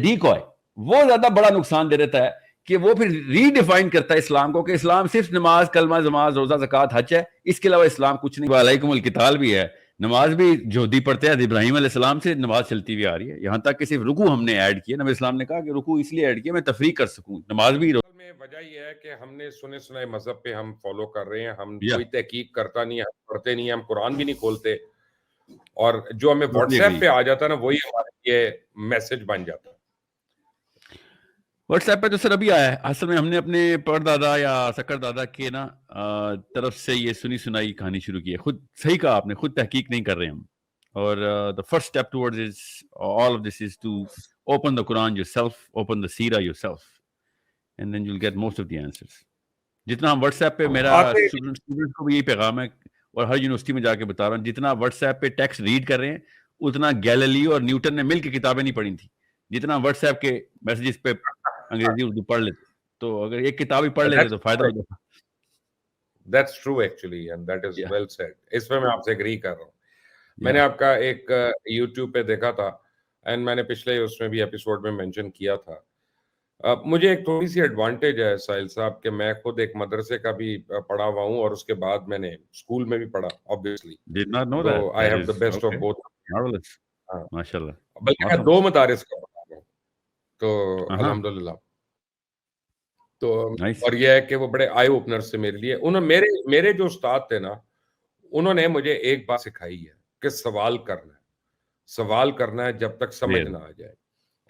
ڈیکوائے وہ زیادہ بڑا نقصان دے دیتا ہے کہ وہ پھر ریڈیفائن کرتا ہے اسلام کو کہ اسلام صرف نماز، کلمہ، نماز، روزہ، زکوٰۃ، حج ہے، اس کے علاوہ اسلام کچھ نہیں. وعلیکم القتال بھی ہے، نماز بھی جوہدی پڑھتے ہیں، ابراہیم علیہ السلام سے نماز چلتی ہوئی آ رہی ہے، یہاں تک کہ صرف رکوع ہم نے ایڈ کیا. نبی اسلام نے کہا کہ رکوع اس لیے ایڈ کیا میں تفریق کر سکوں، نماز بھی. میں وجہ یہ ہے کہ ہم نے سنے سنائے مذہب پہ ہم فالو کر رہے ہیں، ہم کوئی تحقیق کرتا نہیں، ہم پڑھتے نہیں، ہم قرآن بھی نہیں کھولتے، اور جو ہمیں واٹس ایپ پہ آ جاتا ہے نا وہی ہمارے لیے میسج بن جاتا ہے. واٹس ایپ پہ تو سر ابھی آیا ہے، اصل میں ہم نے اپنے پردادا یا سکر دادا کے نا طرف سے یہ سنی سنائی کہانی شروع کی ہے. خود صحیح کہا آپ نے، خود تحقیق نہیں کر رہے ہم. اور the first step towards is all of this is to open the Quran yourself, open the Seerah yourself, and then you'll get most of the answers. جتنا ہم واٹس ایپ پہ، میرا اسٹوڈنٹ کو بھی یہی پیغام ہے اور ہر یونیورسٹی میں جا کے بتا رہا ہوں، جتنا واٹس ایپ پہ ٹیکسٹ ریڈ کر رہے ہیں اتنا گیلیلیو اور نیوٹن نے مل کے کتابیں نہیں پڑھی تھیں. جتنا واٹس ایپ کے میسیجز پہ انگریزی اردو پڑھ لیتے، تو اگر ایک کتاب ہی پڑھ لیتے تو فائدہ ہو جاتا. That's true actually and that is well said. اس پہ میں آپ سے اگری کر رہا ہوں. میں نے آپ کا ایک یوٹیوب پہ دیکھا تھا اینڈ میں نے پچھلے اس میں بھی ایپیسوڈ میں مینشن کیا تھا. مجھے ایک تھوڑی سی ایڈوانٹیج ہے ساحل صاحب کہ میں خود ایک مدرسے کا بھی پڑھا ہوا ہوں اور اس کے بعد میں نے اسکول میں بھی پڑھا obviously. So I have the best of both. ماشاءاللہ. بلکہ میں 2 مدارس کا پڑھا ہوں تو الحمدللہ. تو اور یہ ہے کہ وہ بڑے آئی اوپنر سے میرے لیے میرے جو استاد تھے نا انہوں نے مجھے ایک بات سکھائی ہے کہ سوال کرنا ہے جب تک سمجھ نہ آ جائے.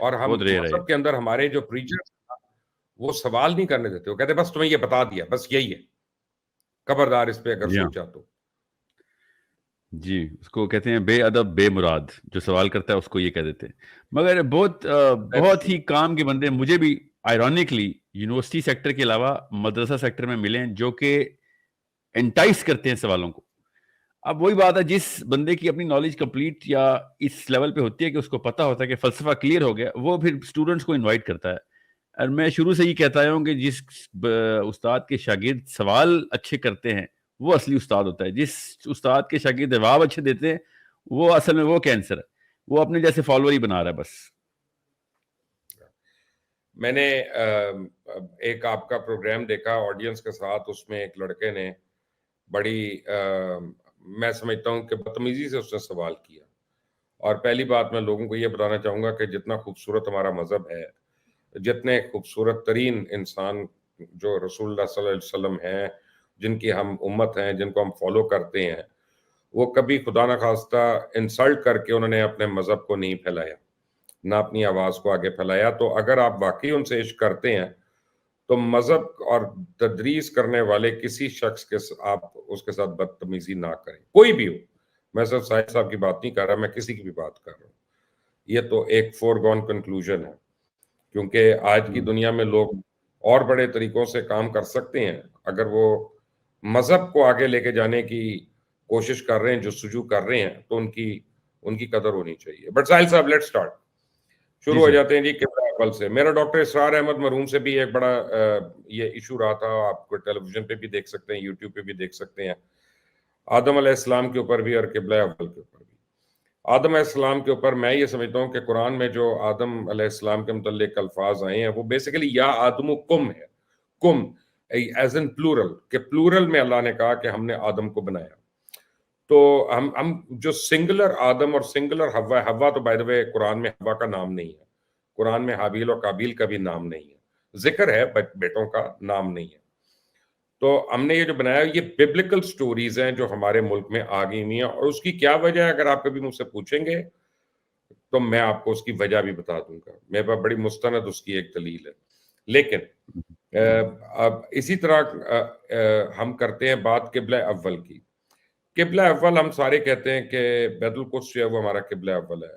اور ہم مذہب کے اندر ہمارے جو پریچرز وہ سوال نہیں کرنے دیتے، وہ کہتے بس تمہیں یہ بتا دیا، بس یہی ہے، خبردار اس پہ اگر سوچا تو. جی اس کو کہتے ہیں بے ادب بے مراد، جو سوال کرتا ہے اس کو یہ کہہ دیتے ہیں. مگر بہت ہی کام کے بندے مجھے بھی آئرونکلی یونیورسٹی سیکٹر کے علاوہ مدرسہ سیکٹر میں ملے ہیں جو کہ انٹائس کرتے ہیں سوالوں کو. اب وہی بات ہے، جس بندے کی اپنی نالج کمپلیٹ یا اس لیول پہ ہوتی ہے کہ اس کو پتہ ہوتا ہے کہ فلسفہ کلیئر ہو گیا، وہ پھر اسٹوڈنٹس کو انوائٹ کرتا ہے. اور میں شروع سے ہی کہتا آیا ہوں کہ جس استاد کے شاگرد سوال اچھے کرتے ہیں وہ اصلی استاد ہوتا ہے. جس استاد کے شاگرد جواب اچھے دیتے ہیں وہ اصل میں وہ کینسر ہے، وہ اپنے جیسے فالوور ہی بنا رہا ہے بس. میں نے ایک آپ کا پروگرام دیکھا آڈینس کے ساتھ، اس میں ایک لڑکے نے بڑی میں سمجھتا ہوں کہ بدتمیزی سے اس نے سوال کیا. اور پہلی بات میں لوگوں کو یہ بتانا چاہوں گا کہ جتنا خوبصورت ہمارا مذہب ہے، جتنے خوبصورت ترین انسان جو رسول اللہ صلی اللہ علیہ وسلم ہیں، جن کی ہم امت ہیں، جن کو ہم فالو کرتے ہیں، وہ کبھی خدا نخواستہ انسلٹ کر کے انہوں نے اپنے مذہب کو نہیں پھیلایا، نہ اپنی آواز کو آگے پھیلایا. تو اگر آپ واقعی ان سے عشق کرتے ہیں تو مذہب اور تدریس کرنے والے کسی شخص کے آپ اس کے ساتھ بدتمیزی نہ کریں، کوئی بھی ہو. میں صرف ساحل صاحب کی بات نہیں کر رہا، میں کسی کی بھی بات کر رہا ہوں. یہ تو ایک فورگون کنکلوژن ہے، کیونکہ آج کی دنیا میں لوگ اور بڑے طریقوں سے کام کر سکتے ہیں. اگر وہ مذہب کو آگے لے کے جانے کی کوشش کر رہے ہیں، جستجو کر رہے ہیں، تو ان کی قدر ہونی چاہیے. بٹ ساحل صاحب لیٹ سٹارٹ، شروع ہو جاتے ہیں جی قبلہ اول سے. میرا ڈاکٹر اسرار احمد مرحوم سے بھی ایک بڑا یہ ایشو رہا تھا، آپ کو ٹیلی ویژن پہ بھی دیکھ سکتے ہیں، یوٹیوب پہ بھی دیکھ سکتے ہیں، آدم علیہ السلام کے اوپر بھی اور قبلہ اول کے اوپر بھی. آدم علیہ السلام کے اوپر میں یہ سمجھتا ہوں کہ قرآن میں جو آدم علیہ السلام کے متعلق الفاظ آئے ہیں وہ بیسیکلی یا آدم کم ہے، کم ایز ان پلورل، کہ پلورل میں اللہ نے کہا کہ ہم نے آدم کو بنایا. تو ہم جو سنگولر آدم اور سنگولر حوا، حوا تو بائی دا وے قرآن میں حوا کا نام نہیں ہے، قرآن میں حابیل اور قابیل کا بھی نام نہیں ہے، ذکر ہے بیٹوں کا نام نہیں ہے. تو ہم نے یہ جو بنایا یہ بیبلیکل سٹوریز ہیں جو ہمارے ملک میں آ گئی ہوئی ہیں، اور اس کی کیا وجہ ہے اگر آپ کبھی مجھ سے پوچھیں گے تو میں آپ کو اس کی وجہ بھی بتا دوں گا. میرے پاس بڑی مستند اس کی ایک دلیل ہے. لیکن اب اسی طرح ہم کرتے ہیں بات قبلہ اول کی. قبلہ اول ہم سارے کہتے ہیں کہ بیت القدس جو ہے وہ ہمارا قبلہ اول ہے،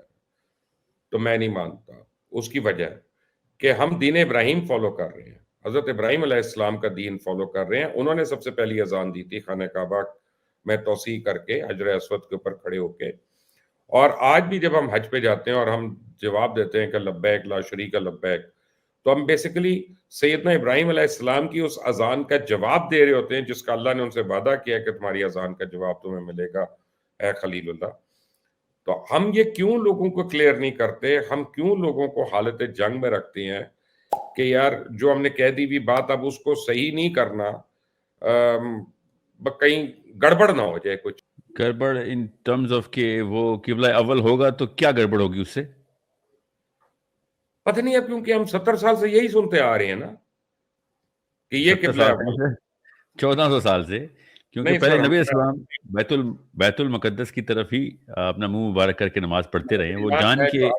تو میں نہیں مانتا. اس کی وجہ ہے کہ ہم دین ابراہیم فالو کر رہے ہیں، حضرت ابراہیم علیہ السلام کا دین فالو کر رہے ہیں. انہوں نے سب سے پہلی اذان دی تھی خانہ کعبہ میں توسیع کر کے، حجر اسود کے اوپر کھڑے ہو کے. اور آج بھی جب ہم حج پہ جاتے ہیں اور ہم جواب دیتے ہیں کہ لبیک لا شریک لبیک، تو ہم بیسیکلی سیدنا ابراہیم علیہ السلام کی اس اذان کا جواب دے رہے ہوتے ہیں جس کا اللہ نے ان سے وعدہ کیا کہ تمہاری اذان کا جواب تمہیں ملے گا اے خلیل اللہ. تو ہم یہ کیوں لوگوں کو کلیئر نہیں کرتے, ہم کیوں لوگوں کو حالت جنگ میں رکھتے ہیں کہ یار جو ہم نے کہہ دی ہوئی بات اب اس کو صحیح نہیں کرنا, کہیں گڑبڑ نہ ہو جائے کچھ. گڑبڑ ان ٹرمز آف کہ وہ قبلہ اول ہوگا تو کیا گڑبڑ ہوگی اس سے؟ پتہ نہیں اب, کیونکہ ہم 70 سال سے یہی سنتے آ رہے ہیں نا کہ یہ قبلہ اول. 1400 سال سے, کیونکہ پہلے نبی اسلام بیت المقدس کی طرف ہی اپنا منہ مبارک کر کے نماز پڑھتے رہے ہیں, وہ جان کے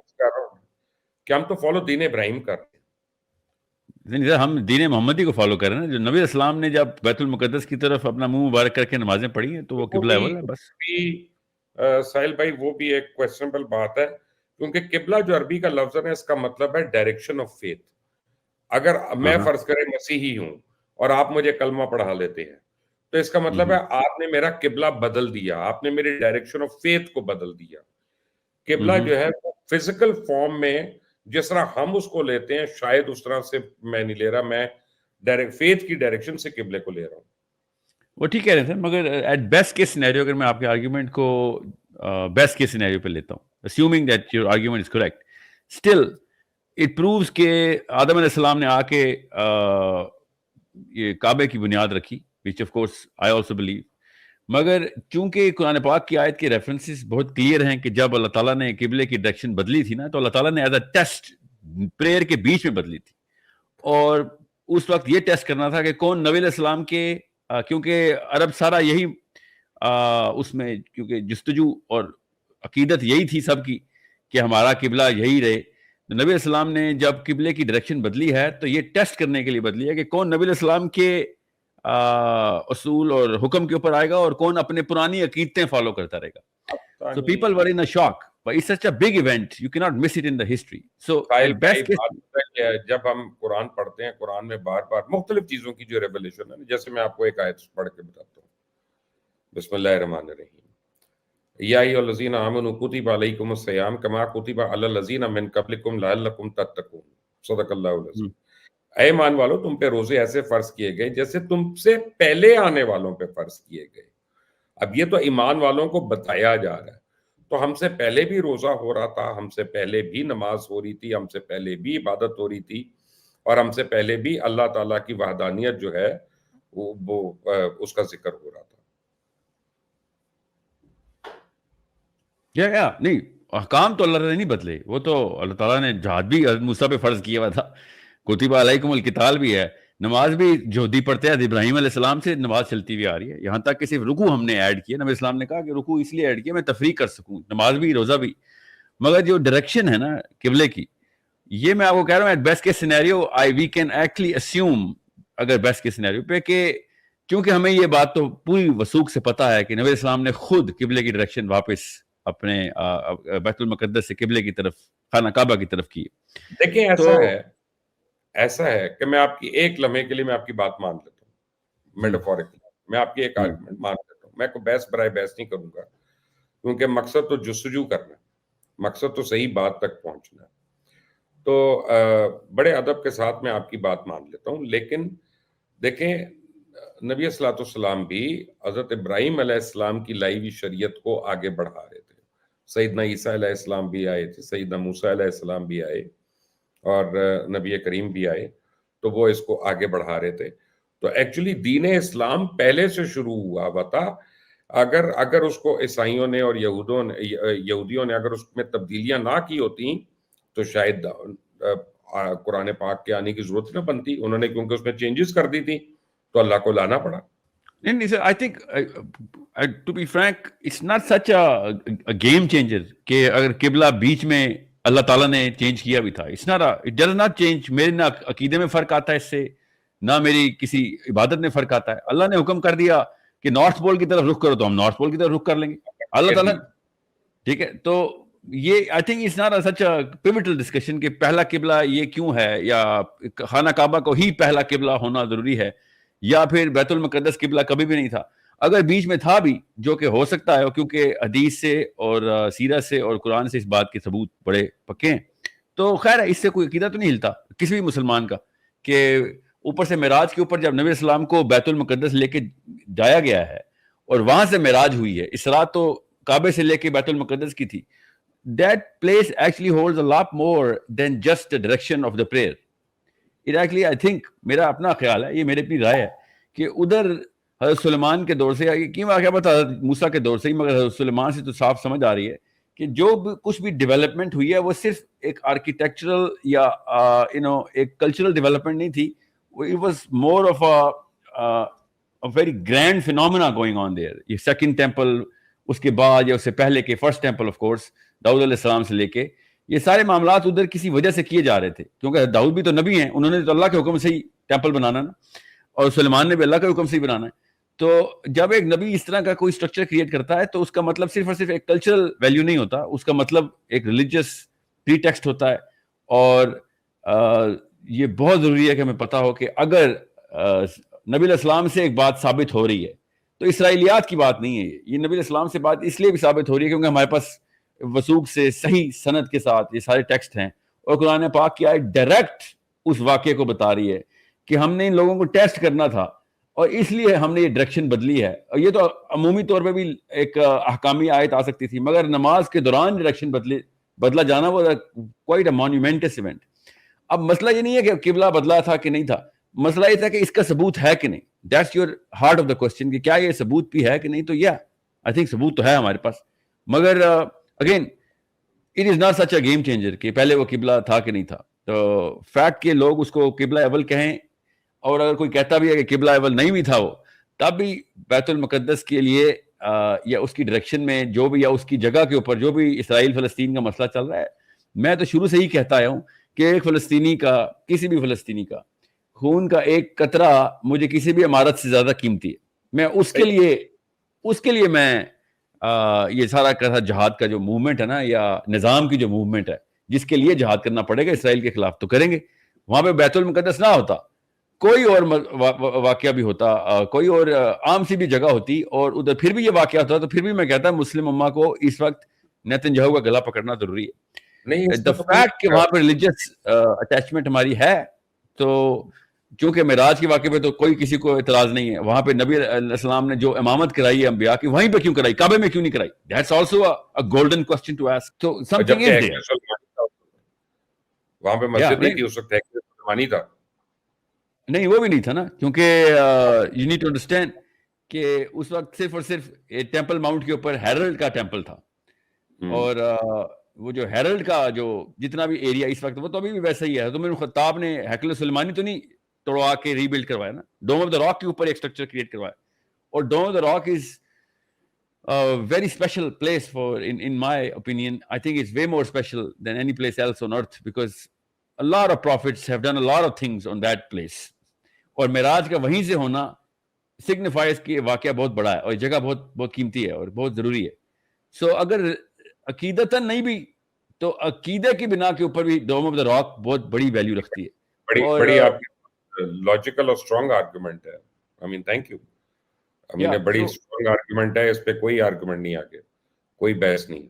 کہ ہم تو فالو دین ابراہیم کر رہے ہیں. ہم دین محمدی کو فالو کر رہے ہیں نا, جو نبی اسلام نے جب بیت المقدس کی طرف اپنا منہ مبارک کر کے نمازیں پڑھی ہیں تو وہ قبلہ اول ہے بس. ساحل بھائی وہ بھی ایک کویسچنبل بات ہے, کیونکہ قبلہ جو عربی کا لفظ ہے اس کا مطلب ہے ڈائریکشن آف فیتھ. اگر میں فرض کریں مسیحی ہوں اور آپ مجھے کلمہ پڑھا لیتے ہیں تو اس کا مطلب ہے آپ نے میرا قبلہ بدل دیا, آپ نے میری ڈائریکشن آف فیتھ کو بدل دیا. قبلہ جو ہے فزیکل فارم میں جس طرح ہم اس کو لیتے ہیں شاید اس طرح سے میں نہیں لے رہا, میں ڈائریکٹ فیتھ کی ڈائریکشن سے قبلے کو لے رہا ہوں. وہ ٹھیک کہہ رہے تھے, مگر ایٹ بیسٹ کیس سینیریو اگر میں آپ کے آرگیومنٹ کو بیسٹ کیس سینیریو پہ لیتا ہوں, assuming that your argument is correct, still it proves کہ آدم علیہ السلام نے آ کے یہ کعبے کی بنیاد رکھی, which of courس I also believe. مگر چونکہ قرآن پاک کی آیت کے ریفرنسز بہت کلیئر ہیں کہ جب اللہ تعالیٰ نے قبلے کی ڈائریکشن بدلی تھی نا, تو اللہ تعالیٰ نے ایز اے ٹیسٹ پریئر کے بیچ میں بدلی تھی, اور اس وقت یہ ٹیسٹ کرنا تھا کہ کون نبی علیہ السلام کے, کیونکہ عرب سارا یہی اس میں کیونکہ جستجو اور عقیدت یہی تھی سب کی کہ ہمارا قبلہ یہی رہے. نبی علیہ السلام نے جب قبلے کی ڈائریکشن بدلی ہے تو یہ ٹیسٹ کرنے کے لیے بدلی ہے کہ کون نبی علیہ السلام کے اصول اور حکم کے اوپر آئے گا اور کون اپنے پرانی عقیدتیں فالو کرتا رہے گا. So people were in a shock, but it's such a big event, you cannot miss it in the history. So best case, جب ہم قرآن پڑھتے ہیں, قرآن میں بار بار مختلف چیزوں کی جو ریولیشن ہے, جیسے میں آپ کو ایک آیت پڑھ کے بتاتا ہوں. بسم اللہ الرحمن الرحیم. یا ایھا الذین آمنوا کتب علیکم الصیام کما کتب علی الذین من قبلکم لعلکم تتقون. صدق اللہ العظیم. اے ایمان والو, تم پہ روزے ایسے فرض کیے گئے جیسے تم سے پہلے آنے والوں پہ فرض کیے گئے. اب یہ تو ایمان والوں کو بتایا جا رہا ہے, تو ہم سے پہلے بھی روزہ ہو رہا تھا, ہم سے پہلے بھی نماز ہو رہی تھی, ہم سے پہلے بھی عبادت ہو رہی تھی, اور ہم سے پہلے بھی اللہ تعالیٰ کی وحدانیت جو ہے وہ اس کا ذکر ہو رہا تھا. نہیں, احکام تو اللہ نے نہیں بدلے, وہ تو اللہ تعالیٰ نے جہاد بھی موسیٰ پہ فرض کیا ہوا تھا, کتب علیکم القتال بھی ہے, نماز بھی جو دی پڑھتے ہیں ابراہیم علیہ السلام سے نماز چلتی ہوئی آ رہی ہے, یہاں تک کہ صرف رکوع ہم نے ایڈ کیا. نبی اسلام نے کہا کہ رکوع اس لیے ایڈ کیا میں تفریق کر سکوں, نماز بھی روزہ بھی. مگر جو ڈائریکشن ہے نا قبلے کی, یہ میں آپ کو کہہ رہا ہوں ایٹ بیسٹ کے scenario we can actually assume, اگر بیسٹ کے سینیریو پہ, کہ کیونکہ ہمیں یہ بات تو پوری وثوق سے پتا ہے کہ نبی اسلام نے خود قبلے کی ڈائریکشن واپس اپنے بیت المقدس سے قبلے کی طرف, خانہ کعبہ کی طرف کی. دیکھیں ایسا ہے کہ میں آپ کی ایک لمحے کے لیے میں آپ کی بات مان لیتا ہوں, میٹافورکلی میں آپ کی ایک آرگومنٹ مان لیتا ہوں. میں کوئی بحث برائے بحث نہیں کروں گا, کیونکہ مقصد تو جستجو کرنا ہے, مقصد تو صحیح بات تک پہنچنا ہے. تو بڑے ادب کے ساتھ میں آپ کی بات مان لیتا ہوں. لیکن دیکھیں, نبی صلی اللہ علیہ وسلم بھی حضرت ابراہیم علیہ السلام کی لائی ہوئی شریعت کو آگے بڑھا رہے تھے. سیدنا عیسیٰ علیہ السلام بھی آئے تھے, سیدنا موسیٰ علیہ السلام بھی آئے, اور نبی کریم بھی آئے, تو وہ اس کو آگے بڑھا رہے تھے. تو ایکچولی دین اسلام پہلے سے شروع ہوا تھا. اگر اس کو عیسائیوں نے اور یہودیوں نے اگر اس میں تبدیلیاں نہ کی ہوتی تو شاید قرآن پاک کے آنے کی ضرورت نہ بنتی. انہوں نے کیونکہ اس میں چینجز کر دی تھی تو اللہ کو لانا پڑا. I think, to be frank, it's not such a game changer کہ اگر قبلہ بیچ میں اللہ تعالیٰ نے چینج کیا بھی تھا. It does not change. میرے نہ عقیدے میں فرق آتا ہے اس سے, نہ میری کسی عبادت میں فرق آتا ہے. اللہ نے حکم کر دیا کہ نارتھ پول کی طرف رخ کرو تو ہم نارتھ پول کی طرف رخ کر لیں گے. اللہ تعالیٰ, ٹھیک ہے. تو یہ I think it's not such a pivotal discussion کہ پہلا قبلہ یہ کیوں ہے, یا خانہ کعبہ کو ہی پہلا قبلہ ہونا ضروری ہے, یا پھر بیت المقدس قبلہ کبھی بھی نہیں تھا. اگر بیچ میں تھا بھی, جو کہ ہو سکتا ہے کیونکہ حدیث سے اور سیرت سے اور قرآن سے اس بات کے ثبوت بڑے پکے ہیں, تو خیر ہے, اس سے کوئی عقیدہ تو نہیں ہلتا کسی بھی مسلمان کا کہ اوپر سے معراج کے اوپر جب نبی السلام کو بیت المقدس لے کے جایا گیا ہے اور وہاں سے معراج ہوئی ہے, اسراء تو کعبے سے لے کے بیت المقدس کی تھی, that place actually holds a lot more than just the direction of the prayer. It actually, I think, میرا اپنا خیال ہے, یہ میری اپنی رائے ہے کہ ادھر حضرت سلیمان کے دور سے, کیوں واقعہ بتا حضرت موسیٰ کے دور سے ہی, مگر حضرت سلیمان سے تو صاف سمجھ آ رہی ہے کہ جو بھی کچھ بھی ڈیولپمنٹ ہوئی ہے وہ صرف ایک آرکیٹیکچرل یا ایک کلچرل ڈیولپمنٹ نہیں تھی, it was more of a very grand phenomena going on there. یہ سیکنڈ ٹیمپل, اس کے بعد یا اس سے پہلے کے فرسٹ ٹیمپل آف کورس داؤد علیہ السلام سے لے کے, یہ سارے معاملات ادھر کسی وجہ سے کیے جا رہے تھے, کیونکہ داؤد بھی تو نبی ہیں, انہوں نے تو اللہ کے حکم سے ہی ٹیمپل بنانا نا, اور سلیمان نے بھی اللہ کے حکم سے ہی بنانا ہے. تو جب ایک نبی اس طرح کا کوئی اسٹرکچر کریٹ کرتا ہے تو اس کا مطلب صرف اور صرف ایک کلچرل ویلیو نہیں ہوتا, اس کا مطلب ایک ریلیجیس پری ٹیکسٹ ہوتا ہے. اور یہ بہت ضروری ہے کہ ہمیں پتہ ہو کہ اگر نبی علیہ السلام سے ایک بات ثابت ہو رہی ہے تو اسرائیلیات کی بات نہیں ہے, یہ نبی علیہ السلام سے بات اس لیے بھی ثابت ہو رہی ہے کیونکہ ہمارے پاس وثوق سے صحیح سند کے ساتھ یہ سارے ٹیکسٹ ہیں, اور قرآن پاک کی آیت ڈائریکٹ اس واقعے کو بتا رہی ہے کہ ہم نے ان لوگوں کو ٹیسٹ کرنا تھا اور اس لیے ہم نے یہ ڈائریکشن بدلی ہے. اور یہ تو عمومی طور پہ بھی ایک احکامی آیت آ سکتی تھی, مگر نماز کے دوران ڈائریکشن بدلا جانا وہ کوائٹ اے مانیومنٹس ایونٹ. اب مسئلہ یہ نہیں ہے کہ قبلہ بدلا تھا کہ نہیں تھا, مسئلہ یہ تھا کہ اس کا ثبوت ہے کہ نہیں. That's your heart of the question کہ کیا یہ ثبوت بھی ہے کہ نہیں. تو یا آئی تھنک ثبوت تو ہے ہمارے پاس, مگر again it is not such a game changer کہ پہلے وہ قبلہ تھا کہ نہیں تھا. تو فیکٹ کہ لوگ اس کو قبلہ اول کہیں, اور اگر کوئی کہتا بھی ہے کہ قبلہ اول نہیں بھی تھا وہ, تب بھی بیت المقدس کے لیے یا اس کی ڈائریکشن میں جو بھی, یا اس کی جگہ کے اوپر جو بھی اسرائیل فلسطین کا مسئلہ چل رہا ہے, میں تو شروع سے ہی کہتا آیا ہوں کہ ایک فلسطینی کا, کسی بھی فلسطینی کا خون کا ایک قطرہ مجھے کسی بھی عمارت سے زیادہ قیمتی ہے. میں اس کے لیے میں یہ سارا کا جہاد کا جو موومنٹ ہے نا, یا نظام کی جو موومنٹ ہے جس کے لیے جہاد کرنا پڑے گا اسرائیل کے خلاف, تو کریں گے. وہاں پہ بیت المقدس نہ ہوتا, کوئی اور واقعہ بھی ہوتا, کوئی اور عام سی بھی جگہ ہوتی, اور ادھر پھر بھی یہ واقعہ ہوتا, تو پھر بھی میں کہتا مسلم امہ کو اس وقت نیتن یاہو کا گلا پکڑنا ضروری ہے. The fact کہ وہاں پہ ریلیجیس اٹیچمنٹ ہماری ہے, تو چونکہ معراج کے واقعے پہ تو کوئی کسی کو اعتراض نہیں ہے, وہاں پہ نبی علیہ السلام نے جو امامت کرائی ہے انبیاء کی, وہیں پہ کیوں کرائی, کعبے میں کیوں نہیں کرائی؟ That's also a golden question to ask. So something is there. وہاں پہ مسجد نہیں تھی اس وقت, مسلمانی تھا. نہیں وہ بھی نہیں تھا نا, کیونکہ you need to understand کہ اس وقت صرف اور صرف ٹیمپل ماؤنٹ کے اوپر ہیرلڈ کا ٹیمپل تھا, اور وہ جو ہیرلڈ کا جو جتنا بھی ایریا اس وقت, وہ تو ابھی بھی ویسا ہی ہے. تو میرے خطاب نے ہیکل سلیمانی تو نہیں توڑوا کے ری بلڈ کروایا نا, ڈوم آف دا راک کے اوپر ایک اسٹرکچر کریٹ کروایا, اور Dome of the Rock is very special place for, in my opinion, I think it's way more special than any place else on earth, because a lot of prophets have done a lot of things on that place. اور معراج کا وہیں سے ہونا signifies کہ واقعہ بہت بڑا ہے, اور جگہ بہت بہت قیمتی ہے اور بہت ضروری ہے. سو اگر عقیدتاً نہیں بھی تو عقیدے کی بنا کے اوپر بھی ڈوم آف دا راک بہت بڑی ویلیو رکھتی ہے. بڑی آپ کی لاجیکل اور اسٹرانگ آرگومنٹ ہے. I mean, thank you. بڑی اسٹرانگ آرگومنٹ ہے, اس پہ کوئی آرگومنٹ نہیں, آگے کوئی بحث نہیں.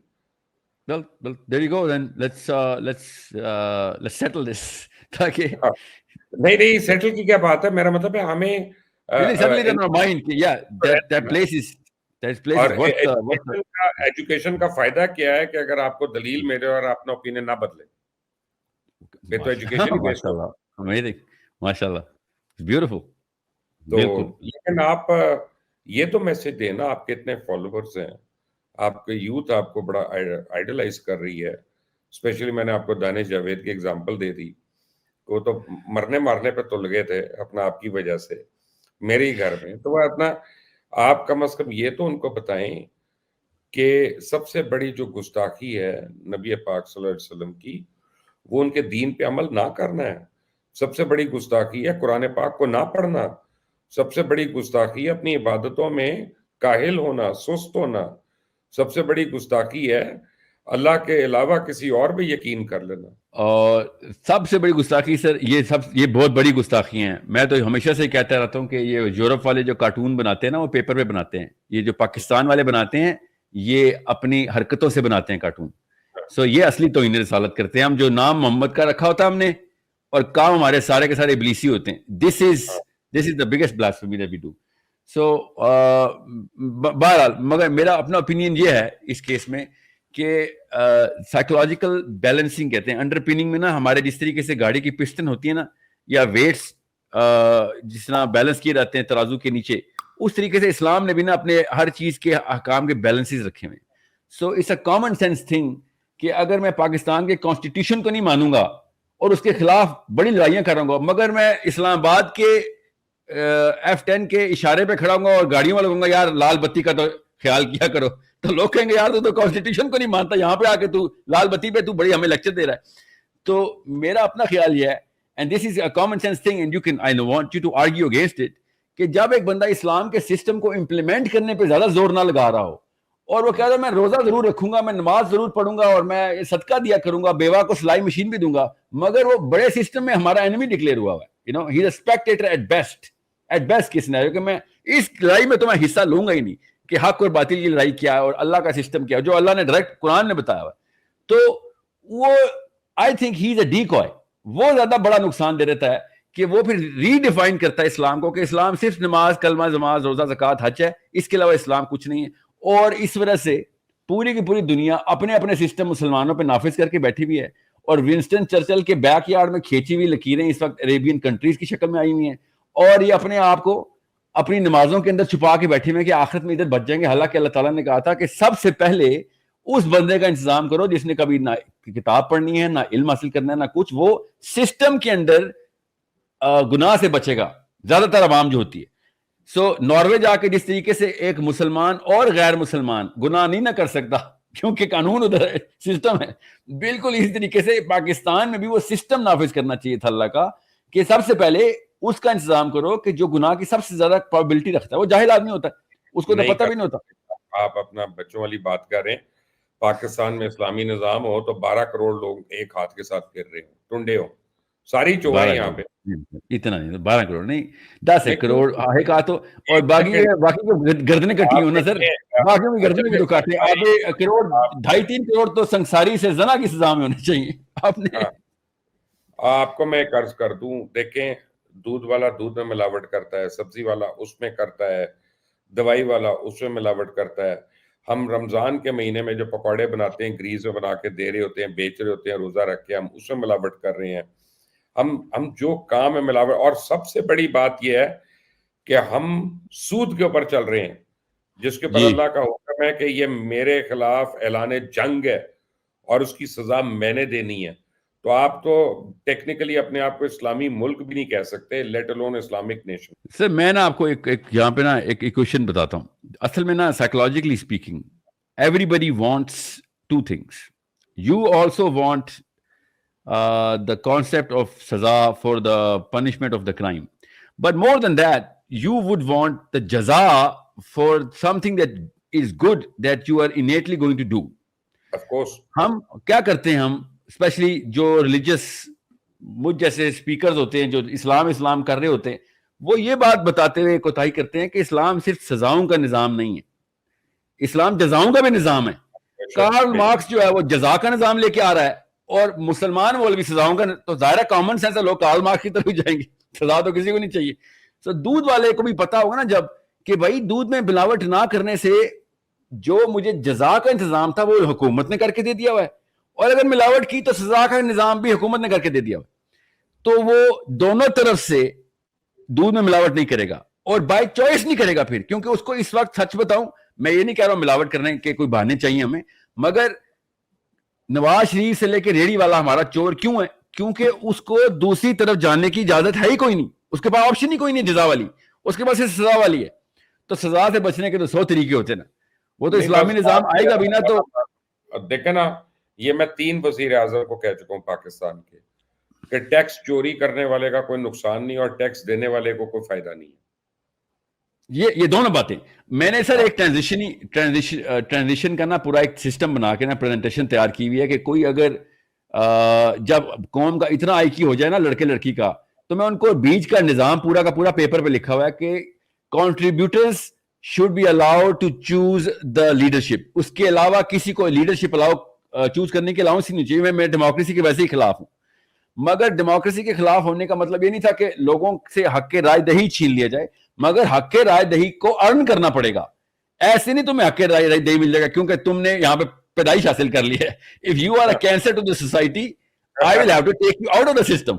Well, there you go then. Let's settle this. تاکہ نہیں سیٹل کی کیا بات ہے, میرا مطلب ہے ہمیں ایجوکیشن کا فائدہ کیا ہے کہ اگر آپ کو دلیل ملے اور اپنا اوپینین نہ بدلے, پھر تو ایجوکیشن ماشاء اللہ بیوٹیفل. تو لیکن آپ یہ تو میسج دیں نا, آپ کے اتنے فالوورز ہیں, آپ کے یوتھ آپ کو بڑا آئیڈلائز کر رہی ہے. اسپیشلی میں نے آپ کو دانش جاوید کی ایگزامپل دے دی, وہ تو مرنے مارنے پہ تل گئے تھے اپنا آپ کی وجہ سے میرے ہی گھر میں. تو وہ اپنا آپ کم از کم یہ تو ان کو بتائیں کہ سب سے بڑی جو گستاخی ہے نبی پاک صلی اللہ علیہ وسلم کی, وہ ان کے دین پہ عمل نہ کرنا ہے. سب سے بڑی گستاخی ہے قرآن پاک کو نہ پڑھنا. سب سے بڑی گستاخی ہے اپنی عبادتوں میں کاہل ہونا, سست ہونا. سب سے بڑی گستاخی ہے اللہ کے علاوہ کسی اور بھی یقین کر لینا. اور سب سے بڑی گستاخی سر یہ بہت بڑی گستاخی ہیں. میں تو ہمیشہ سے کہتا رہتا ہوں کہ یہ یورپ والے جو کارٹون بناتے ہیں نا, وہ پیپر پہ بناتے ہیں. یہ جو پاکستان والے بناتے ہیں یہ اپنی حرکتوں سے بناتے ہیں کارٹون. سو یہ اصلی توہین رسالت کرتے ہیں. ہم جو نام محمد کا رکھا ہوتا ہے ہم نے, اور کام ہمارے سارے کے سارے ابلیسی ہوتے ہیں. دس از the biggest blasphemy that we do. سو بہرحال مگر میرا اپنا اوپینین یہ ہے اس کیس میں کہ سائیکولوجیکل بیلنسنگ کہتے ہیں انڈر پیننگ میں نا, ہمارے جس طریقے سے گاڑی کی پسٹن ہوتی ہے نا, یا ویٹس جس طرح بیلنس کیے رہتے ہیں ترازو کے نیچے, اس طریقے سے اسلام نے بھی نا اپنے ہر چیز کے احکام کے بیلنسز رکھے ہوئے. So it's a common sense thing کہ اگر میں پاکستان کے کانسٹیٹیوشن کو نہیں مانوں گا اور اس کے خلاف بڑی لڑائیاں کروں گا, مگر میں اسلام آباد کے F10 کے اشارے پہ کھڑا ہوں گا اور گاڑیوں والا کہوں گا یار لال بتی کا تو خیال کیا کرو, تو لوگ کہیں گے یار تو کانسٹیٹیوشن کو نہیں مانتا, یہاں پہ آ کے تو لال بتی پہ تو بڑی ہمیں لیکچر دے رہا ہے. تو میرا اپنا خیال یہ ہے, and this is a common sense thing and you can I want you to argue against it, کہ جب ایک بندہ اسلام کے سسٹم کو امپلیمنٹ کرنے پہ زیادہ زور نہ لگا رہا ہو اور وہ کہہ رہا ہے میں روزہ ضرور رکھوں گا, میں نماز ضرور پڑھوں گا اور میں صدقہ دیا کروں گا, بیوہ کو سلائی مشین بھی دوں گا, مگر وہ بڑے سسٹم میں ہمارا انیمی ڈکلیئر ہوا ہے, you know he is a spectator at best کس نے, کہ میں اس لڑائی میں تو میں حصہ لوں گا ہی نہیں کہ حق اور باطل کی لڑائی کیا ہے اور اللہ کا سسٹم کیا ہے جو اللہ نے ڈائریکٹ قرآن نے بتایا ہوا ہے. تو وہ آئی تھنک ہی از اے ڈیکوائے, وہ زیادہ بڑا نقصان دے دیتا ہے کہ وہ پھر ری ڈیفائن کرتا ہے اسلام کو کہ اسلام صرف نماز, کلمہ, نماز, روزہ, زکوٰۃ, حج ہے, اس کے علاوہ اسلام کچھ نہیں ہے. اور اس وجہ سے پوری کی پوری دنیا اپنے اپنے سسٹم مسلمانوں پہ نافذ کر کے بیٹھی ہوئی ہے, اور ونسٹن چرچل کے بیک یارڈ میں کھینچی ہوئی لکیریں اس وقت عربین کنٹریز کی شکل میں آئی ہوئی ہیں, اور یہ اپنے آپ کو اپنی نمازوں کے اندر چھپا کے بیٹھے ہوئے کہ آخرت میں ادھر بچ جائیں گے. حالانکہ اللہ تعالیٰ نے کہا تھا کہ سب سے پہلے اس بندے کا انتظام کرو جس نے کبھی نہ کتاب پڑھنی ہے, نہ علم حاصل کرنا ہے, نہ کچھ, وہ سسٹم کے اندر گناہ سے بچے گا زیادہ تر عوام جو ہوتی ہے. سو ناروے جا کے جس طریقے سے ایک مسلمان اور غیر مسلمان گناہ نہیں نہ کر سکتا کیونکہ قانون ادھر ہے, سسٹم ہے, بالکل اسی طریقے سے پاکستان میں بھی وہ سسٹم نافذ کرنا چاہیے تھا اللہ کا کہ سب سے پہلے اس کا انتظام کرو کہ جو گناہ کی سب سے زیادہ پروبیبلٹی رکھتا ہے وہ جاہل آدمی ہوتا ہے, اس کو تو پتہ بھی نہیں ہوتا. آپ اپنا بچوں والی بات کر رہے ہیں, پاکستان میں اسلامی نظام ہو تو 12 کروڑ لوگ ایک ہاتھ کے ساتھ پھر رہے ہوں, ٹنڈے ہوں, ساری چوہے یہاں پہ, اتنا نہیں, 12 کروڑ نہیں, 10 کروڑ ایک ہاتھ ہو, اور باقی گردنیں کٹی ہوں نا سر, باقی کی گردنیں بھی تو کاٹیں. آدھے کروڑ 2.5-3 کروڑ تو سنساری سے زنا کی سزا میں ہونے چاہیے. آپ کو میں قرض کر دوں, دیکھیں دودھ والا دودھ میں ملاوٹ کرتا ہے, سبزی والا اس میں کرتا ہے, دوائی والا اس میں ملاوٹ کرتا ہے. ہم رمضان کے مہینے میں جو پکوڑے بناتے ہیں گریز میں بنا کے دے رہے ہوتے ہیں, بیچ رہے ہوتے ہیں روزہ رکھ کے, ہم اس میں ملاوٹ کر رہے ہیں. ہم جو کام ہے ملاوٹ, اور سب سے بڑی بات یہ ہے کہ ہم سود کے اوپر چل رہے ہیں جس کے اوپر اللہ کا حکم ہے کہ یہ میرے خلاف اعلان جنگ ہے اور اس کی سزا میں نے دینی ہے. تو آپ تو ٹیکنیکلی اپنے آپ کو اسلامی ملک بھی نہیں کہہ سکتے, لیٹ الون اسلامک نیشن. سر میں نا آپ کو ایک یہاں پہ نا ایک ایکویشن بتاتا ہوں. اصل میں نا psychologically speaking everybody wants 2 things. You also want the concept of saza for the punishment of the crime, but more than that you would want the jaza for something that is good that you are innately going to do. Of course. ہم کیا کرتے ہیں, ہم especially جو religious مجھ جیسے speakers ہوتے ہیں جو اسلام کر رہے ہوتے ہیں, وہ یہ بات بتاتے ہوئے کوتاہی کرتے ہیں کہ اسلام صرف سزاؤں کا نظام نہیں ہے, اسلام جزاؤں کا بھی نظام ہے. کارل مارکس جو ہے وہ جزا کا نظام لے کے آ رہا ہے, اور مسلمان مولوی سزاؤں کا, تو ظاہر کامن سینس ہے لوگ کارل مارکس کی طرف جائیں گے, سزا تو کسی کو نہیں چاہیے. سو دودھ والے کو بھی پتا ہوگا نا جب کہ بھائی دودھ میں ملاوٹ نہ کرنے سے جو مجھے جزا کا انتظام تھا وہ حکومت نے کر کے دے دیا ہوا ہے, اور اگر ملاوٹ کی تو سزا کا نظام بھی حکومت نے کر کے دے دیا ہوا ہے. تو وہ دونوں طرف سے دودھ میں ملاوٹ نہیں کرے گا اور بائی چوائس نہیں کرے گا پھر, کیونکہ اس کو اس وقت سچ بتاؤں, میں یہ نہیں کہہ رہا ہوں ملاوٹ کرنے کے کوئی بہانے چاہیے ہمیں, مگر نواز شریف سے لے کے ریڑھی والا ہمارا چور کیوں ہے, کیونکہ اس کو دوسری طرف جانے کی اجازت ہے ہی کوئی نہیں, اس کے پاس آپشن ہی کوئی نہیں جزا والی, اس کے پاس صرف سزا والی ہے. تو سزا سے بچنے کے تو 100 طریقے ہوتے نا, وہ تو اسلامی نظام آئے گا بھی نا. تو دیکھیں نا, یہ میں 3 وزیر اعظم کو کہہ چکا ہوں پاکستان کے کہ ٹیکس چوری کرنے والے کا کوئی نقصان نہیں اور ٹیکس دینے والے کو کوئی فائدہ نہیں ہے. یہ دونوں باتیں میں نے سر ایک ٹرانزیشن کا نا پورا ایک سسٹم بنا کے نا پریزنٹیشن تیار کی ہوئی ہے کہ کوئی اگر جب قوم کا اتنا آئی کیو ہو جائے نا لڑکے لڑکی کا, تو میں ان کو بیچ کا نظام پورا کا پورا پیپر پہ لکھا ہوا ہے کہ contributors should be allowed to choose the leadership. اس کے علاوہ کسی کو لیڈرشپ چوز کرنے کی الاؤنس ہی نہیں چاہیے. میں ڈیموکریسی کے ویسے ہی خلاف ہوں, مگر ڈیموکریسی کے خلاف ہونے کا مطلب یہ نہیں تھا کہ لوگوں سے حق کے رائے دہی چھین لیا جائے, مگر حق رائے دہی کو ارن کرنا پڑے گا. ایسے نہیں تمہیں حق رائے دہی مل جائے گا کیونکہ تم نے یہاں پہ پیدائش حاصل کر لی ہے. If you are a cancer to the society I will have to take you out of the system.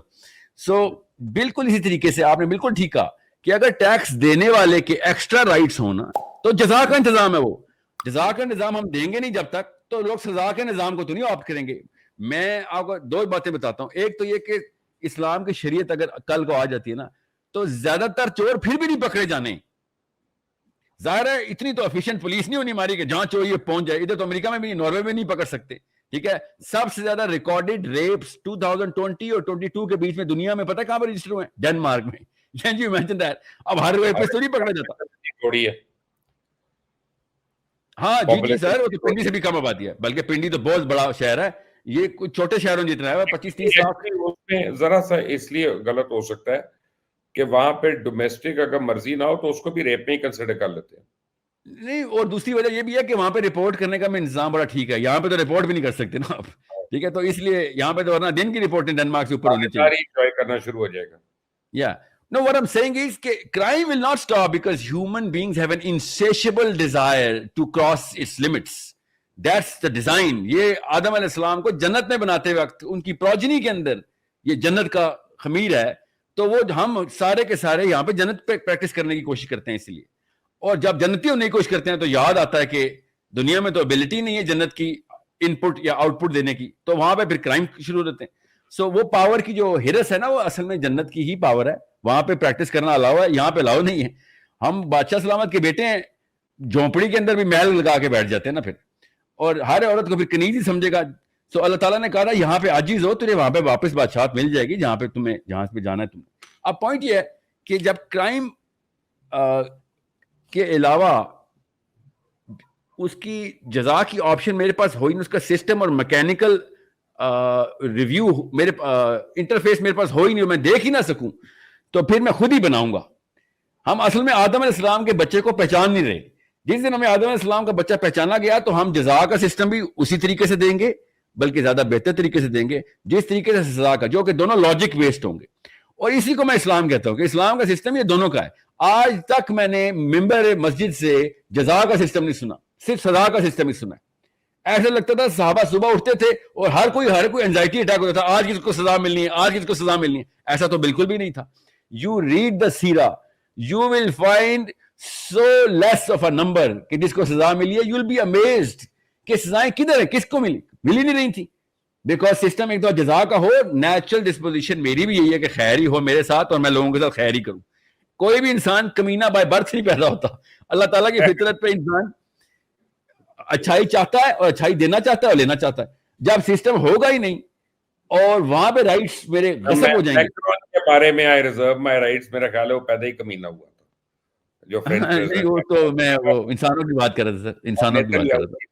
So بالکل اسی طریقے سے آپ نے بالکل ٹھیک کہا کہ اگر ٹیکس دینے والے کے ایکسٹرا رائٹس ہونا تو جزا کا انتظام ہے. وہ جزا کا نظام ہم دیں گے نہیں جب تک تو لوگ سزا کے نظام کو تو نہیں آپٹ کریں گے. میں آپ کو دو باتیں بتاتا ہوں. ایک تو یہ کہ اسلام کی شریعت اگر کل کو آ جاتی ہے نا تو زیادہ تر چور پھر بھی نہیں پکڑے جانے. ظاہر ہے اتنی تو افیشینٹ پولیس نہیں ہونی ہماری کہ جہاں چور یہ پہنچ جائے. ادھر تو امریکہ میں بھی ناروے میں نہیں پکڑ سکتے. ٹھیک ہے, سب سے زیادہ ریکارڈڈ ریپس 2020 اور 22 کے بیچ میں دنیا میں پتہ کہاں پر رجسٹر ہوئے ہیں؟ ڈنمارک میں. Can you imagine that? اب ہر ریپس تو نہیں پکڑا جاتا. تھوڑی ہے. ہاں جی سر, وہ تو پنڈی سے بھی کم آبادی ہے, بلکہ پنڈی تو بہت بڑا شہر ہے, یہ کچھ چھوٹے شہروں جتنا ہے, 25-30 لاکھ. اس میں ذرا سا اس لیے غلط ہو سکتا ہے کہ وہاں پہ ڈومیسٹک اگر مرضی نہ ہو تو اس کو بھی ریپ میں ہی کنسیڈر کر لیتے ہیں. نہیں, اور دوسری وجہ یہ بھی ہے کہ وہاں پہ رپورٹ کرنے کا انتظام بڑا ٹھیک ہے. یہاں پہ تو رپورٹ بھی نہیں کر سکتے نا آپ. ٹھیک ہے, تو اس لیے یہاں پہ تو ورنہ دن کی رپورٹیں ڈنمارک سے اوپر ہونی چاہیے. انجوائے کرنا شروع ہو جائے گا. یا no, what I'm saying is کہ crime will not stop because human beings have an insatiable desire to cross its limits. That's the design. یہ آدم علیہ السلام کو جنت میں بناتے وقت ان کی پروجنی کے اندر یہ جنت کا خمیر ہے, تو وہ ہم سارے کے سارے یہاں پہ جنت پہ پریکٹس کرنے کی کوشش کرتے ہیں. اس لیے اور جب جنتی ہونے کی کوشش کرتے ہیں تو یاد آتا ہے کہ دنیا میں تو ابیلٹی نہیں ہے جنت کی ان پٹ یا آؤٹ پٹ دینے کی, تو وہاں پہ پھر کرائم شروع ہو جاتے ہیں. سو وہ پاور کی جو ہرس ہے نا وہ اصل میں جنت کی ہی پاور ہے. وہاں پہ پریکٹس کرنا الاؤ ہے, یہاں پہ الاؤ نہیں ہے. ہم بادشاہ سلامت کے بیٹے ہیں, جھونپڑی کے اندر بھی محل لگا کے بیٹھ جاتے ہیں نا پھر, اور ہر عورت کو پھر کنیز ہی سمجھے گا. سو اللہ تعالیٰ نے کہا یہاں پہ عاجز ہو, تجھے وہاں پہ واپس بادشاہت مل جائے گی جہاں پہ تمہیں جہاں پہ جانا ہے تمہیں. اب پوائنٹ یہ ہے کہ جب کرائم کے علاوہ اس کی جزا کی آپشن میرے پاس ہوئی نہیں, اس کا سسٹم اور میکینیکل ریویو میرے انٹرفیس میرے پاس ہو ہی نہیں, میں دیکھ ہی نہ سکوں, تو پھر میں خود ہی بناؤں گا. ہم اصل میں آدم علیہ السلام کے بچے کو پہچان نہیں رہے. جس دن ہمیں آدم علیہ السلام کا بچہ پہچانا گیا تو ہم جزا کا سسٹم بھی اسی طریقے سے دیں گے, بلکہ زیادہ بہتر طریقے سے دیں گے جس طریقے سے سزا کا, جو کہ دونوں لاجک بیسڈ ہوں گے. اور اسی کو میں اسلام کہتا ہوں کہ اسلام کا سسٹم یہ دونوں کا ہے. آج تک میں نے ممبر مسجد سے جزا کا سسٹم نہیں سنا, صرف سزا کا سسٹم ہی سنا ہے. ایسا لگتا تھا صحابہ صبح اٹھتے تھے اور ہر کوئی اینزائٹی اٹیک ہوتا تھا, آج کس کو سزا ملنی ہے, آج کس کو سزا ملنی ہے. ایسا تو بالکل بھی نہیں تھا. یو ریڈ دا سیرا, you will find so less of a number کہ جس کو سزا ملی ہے. یو ول بی امیزڈ کہ سزائیں کدھر ہیں, کس کو ملی نہیں رہی تھی. بیکاز سسٹم ایک تو جزا کا ہو, نیچرل ڈسپوزیشن میری بھی یہی ہے کہ خیر ہی ہو میرے ساتھ اور میں لوگوں کے ساتھ خیر ہی کروں. کوئی بھی انسان کمینہ بائی برتھ نہیں پیدا ہوتا. اللہ تعالیٰ کی فطرت پہ انسان اچھائی چاہتا ہے اور اچھائی دینا چاہتا ہے اور لینا چاہتا ہے. جب سسٹم ہوگا ہی نہیں اور وہاں پہ رائٹس میرے غصب ہو جائیں گے. کے بارے میں آئی ریزرو مائی رائٹس, میرا خیال ہے وہ پیدا ہی کمینہ ہوا تھا جو نہیں, وہ تو میں وہ انسانوں کی بات کر رہا تھا, انسانوں کی بات کر رہا تھا.